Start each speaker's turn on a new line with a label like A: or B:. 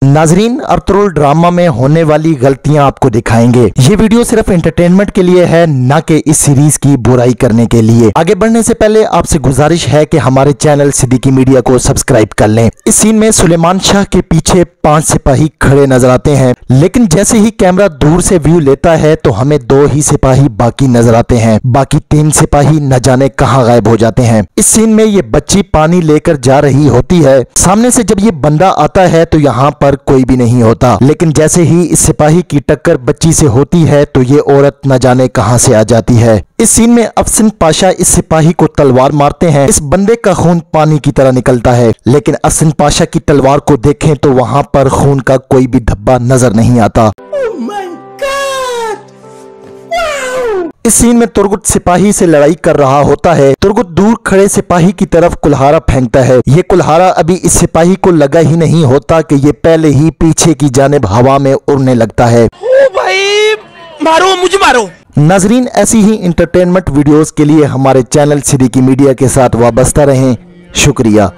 A: नाजरीन, Ertugrul drama में होने वाली गलतियां आपको दिखाएंगे। ये वीडियो सिर्फ एंटरटेनमेंट के लिए है, ना कि इस सीरीज की बुराई करने के लिए। आगे बढ़ने से पहले आपसे गुजारिश है कि हमारे चैनल सिद्दीकी मीडिया को सब्सक्राइब कर लें। इस सीन में सुलेमान शाह के पीछे 5 सिपाही खड़े नजर आते हैं, लेकिन जैसे ही कैमरा दूर से व्यू लेता है तो हमें 2 ही सिपाही बाकी नजर आते हैं। बाकी 3 सिपाही न जाने कहां गायब हो जाते हैं। इस सीन में ये बच्ची पानी लेकर जा रही होती है। सामने से जब ये बंदा आता है तो यहाँ पर कोई भी नहीं होता, लेकिन जैसे ही इस सिपाही की टक्कर बच्ची से होती है तो ये औरत न जाने कहां से आ जाती है। इस सीन में अफसन पाशा इस सिपाही को तलवार मारते हैं। इस बंदे का खून पानी की तरह निकलता है, लेकिन अफसन पाशा की तलवार को देखें तो वहां पर खून का कोई भी धब्बा नजर नहीं आता। इस सीन में तुर्गुत सिपाही से लड़ाई कर रहा होता है। तुर्गुत दूर खड़े सिपाही की तरफ कुल्हाड़ा फेंकता है। ये कुल्हाड़ा अभी इस सिपाही को लगा ही नहीं होता कि ये पहले ही पीछे की जानिब हवा में उड़ने लगता है।
B: ओ भाई, मारो मुझे मारो।
A: नाजरीन, ऐसी ही इंटरटेनमेंट वीडियोस के लिए हमारे चैनल सिद्दीकी मीडिया के साथ वाबस्ता रहें। शुक्रिया।